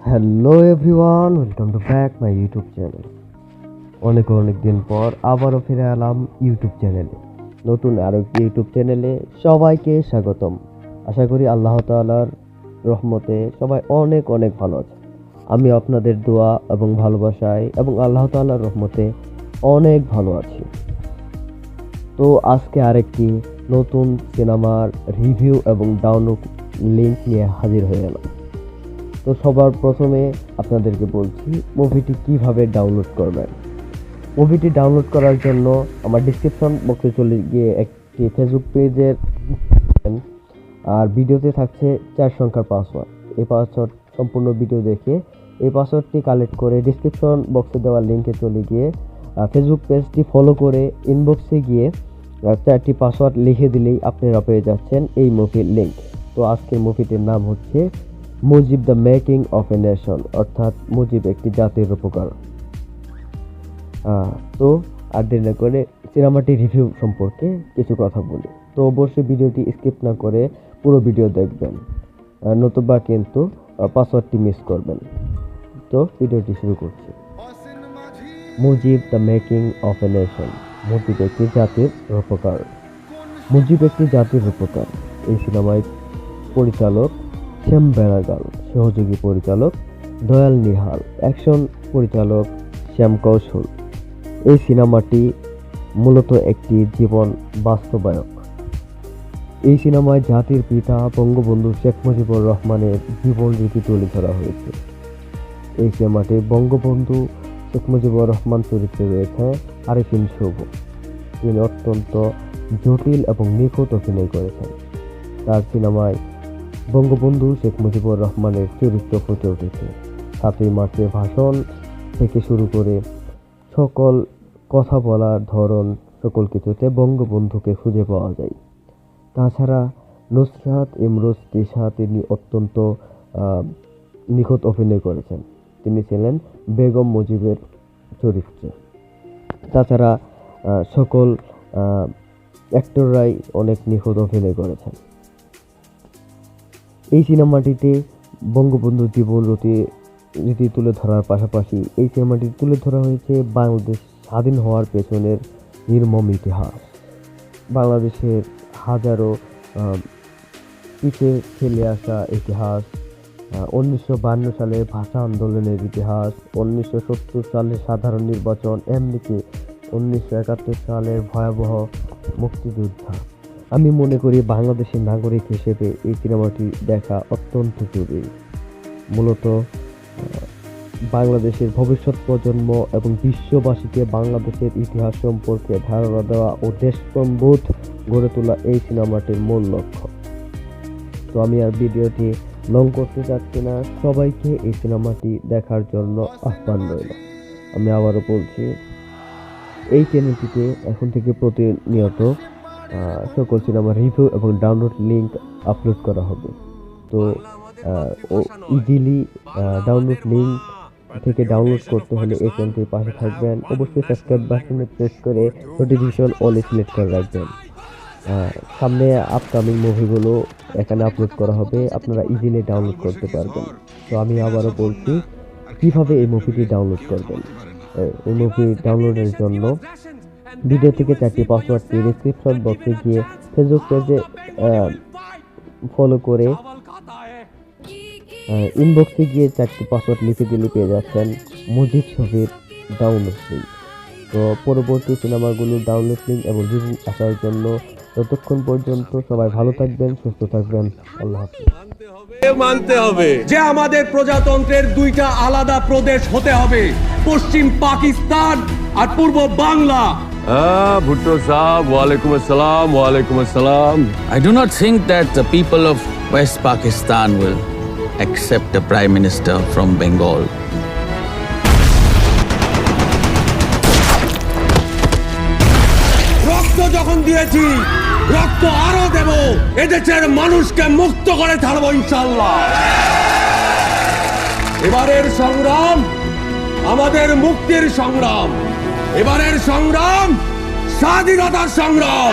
Hello everyone, welcome to back my YouTube channel. অনেক দিন পর আবারও ফিরে এলাম ইউটিউব চ্যানেলে, নতুন আরও একটি ইউটিউব চ্যানেলে। সবাইকে স্বাগতম। আশা করি আল্লাহ তাআলার রহমতে সবাই অনেক ভালো আছে। আমি আপনাদের দোয়া এবং ভালোবাসায় এবং আল্লাহ তাআলার রহমতে অনেক ভালো আছি। তো আজকে আরেকটি নতুন সিনেমার রিভিউ এবং ডাউনলোড লিঙ্ক নিয়ে হাজির হয়ে গেলাম। তো সবার প্রথমে আপনাদেরকে বলছি মুভিটি কিভাবে ডাউনলোড করবেন। মুভিটি ডাউনলোড করার জন্য আমার ডিসক্রিপশন বক্সে চলে গিয়ে একটি ফেসবুক পেজের আর ভিডিওতে থাকছে 4 সংখ্যার পাসওয়ার্ড। এই পাসওয়ার্ড সম্পূর্ণ ভিডিও দেখে এই পাসওয়ার্ডটি কালেক্ট করে ডিসক্রিপশন বক্সে দেওয়া লিঙ্কে চলে গিয়ে ফেসবুক পেজটি ফলো করে ইনবক্সে গিয়ে 4টি পাসওয়ার্ড লিখে দিলেই আপনারা পেয়ে যাচ্ছেন এই মুভির লিঙ্ক। তো আজকের মুভিটির নাম হচ্ছে Mujib the making of a nation, অর্থাৎ মুজিব একটি জাতির রূপকার। তো আর দেরি না করে সিনেমাটি রিভিউ সম্পর্কে কিছু কথা বলি। তো অবশ্যই ভিডিওটি স্কিপ না করে পুরো ভিডিও দেখবেন, নতুবা কিন্তু পাসওয়ার্ডটি মিস করবেন। তো ভিডিওটি শুরু করছি। Mujib the making of a nation, Mujib একটি জাতির রূপকার। মুজিব একটি জাতির রূপকার। এই সিনেমায় পরিচালক শ্যাম বেনাগল, সহযোগী পরিচালক দয়াল নিহাল, অ্যাকশন পরিচালক শ্যাম কৌশল। এই সিনেমাটি মূলত একটি জীবন বাস্তবায়ক। এই সিনেমায় জাতির পিতা বঙ্গবন্ধু শেখ মুজিবুর রহমানের জীবন রীতি তুলে ধরা হয়েছে। এই সিনেমাটি বঙ্গবন্ধু শেখ মুজিবুর রহমান চরিত্রে রয়েছে আরিফিন শুভ। তিনি অত্যন্ত জটিল এবং নিখুঁত অভিনয় করেছেন। তার সিনেমায় বঙ্গবন্ধু শেখ মুজিবুর রহমানের চরিত্র ফুটে উঠেছে। 7ই মার্চের ভাষণ থেকে শুরু করে সকল কথা বলার ধরন, সকল কিছুতে বঙ্গবন্ধুকে খুঁজে পাওয়া যায়। তাছাড়া নুসরাত ইমরোজ তিশা, তিনি অত্যন্ত নিখুঁত অভিনয় করেছেন। তিনি ছিলেন বেগম মুজিবের চরিত্রে। তাছাড়া সকল অ্যাক্টররাই অনেক নিখুঁত অভিনয় করেছেন। এই সিনেমাটিতে বঙ্গবন্ধুর জীবন রীতি তুলে ধরার পাশাপাশি এই সিনেমাটি তুলে ধরা হয়েছে বাংলাদেশ স্বাধীন হওয়ার পেছনের নির্মম ইতিহাস, বাংলাদেশের হাজারো পিছিয়ে ফেলে আসা ইতিহাস, 1952 সালের ভাষা আন্দোলনের ইতিহাস, 1970 সালের সাধারণ নির্বাচন, এমনিকি 1971 সালের ভয়াবহ মুক্তিযোদ্ধা। আমি মনে করি বাংলাদেশের নাগরিক হিসেবে এই সিনেমাটি দেখা অত্যন্ত জরুরি। মূলত বাংলাদেশের ভবিষ্যৎ প্রজন্ম এবং বিশ্ববাসীকে বাংলাদেশের ইতিহাস সম্পর্কে ধারণা দেওয়া ও দেশপ্রেমবোধ গড়ে তোলা এই সিনেমাটির মূল লক্ষ্য। তো আমি আর ভিডিওটি লং করতে চাচ্ছি না, সবাইকে এই সিনেমাটি দেখার জন্য আহ্বান রইল। আমি আবারও বলছি, এই চ্যানেলটিতে এখন থেকে প্রতিনিয়ত সকল সিনেমা রিভিউ এবং ডাউনলোড লিঙ্ক আপলোড করা হবে। তো ইজিলি ডাউনলোড লিঙ্ক থেকে ডাউনলোড করতে হলে এই চ্যানেলটির পাশে থাকবেন। অবশ্যই সাবস্ক্রাইব বাটনে প্রেস করে নোটিফিকেশন অল সিলেক্ট করে রাখবেন। সামনে আপকামিং মুভিগুলো এখানে আপলোড করা হবে, আপনারা ইজিলি ডাউনলোড করতে পারবেন। তো আমি আবারও বলছি কিভাবে এই মুভিটি ডাউনলোড করবেন। এই মুভি ডাউনলোডের জন্য ভিডিও থেকে 4টি পাসওয়ার্ডটি ডিসক্রিপশন বক্সে গিয়ে ফেসবুক পেজে ফলো করে ইনবক্সে গিয়ে 4টি পাসওয়ার্ড লিখে দিলে পেয়ে যাচ্ছেন মুজিব ছবির ডাউনলোড লিঙ্ক। তো পরবর্তী সিনেমাগুলো ডাউনলোড লিঙ্ক এবং রিভিউ আসার জন্য ততক্ষণ পর্যন্ত সবাই ভালো থাকবেন, সুস্থ থাকবেন। আল্লাহ হাফেজ। মানতে হবে যে আমাদের প্রজাতন্ত্রের 2টা আলাদা প্রদেশ হতে হবে, পশ্চিম পাকিস্তান আর পূর্ব Bangla. Bhutto Saab, Walaikum Assalam, Walaikum Assalam. I do not think that the people of West Pakistan will accept a Prime Minister from Bengal. রক্ত যখন দিয়েছি, রক্ত আরো দেব, এদেশের মানুষকে মুক্ত করে ছাড়বো ইনশাআল্লাহ। এবারের সংগ্রাম আমাদের মুক্তির সংগ্রাম, এবারের সংগ্রাম স্বাধীনতার সংগ্রাম।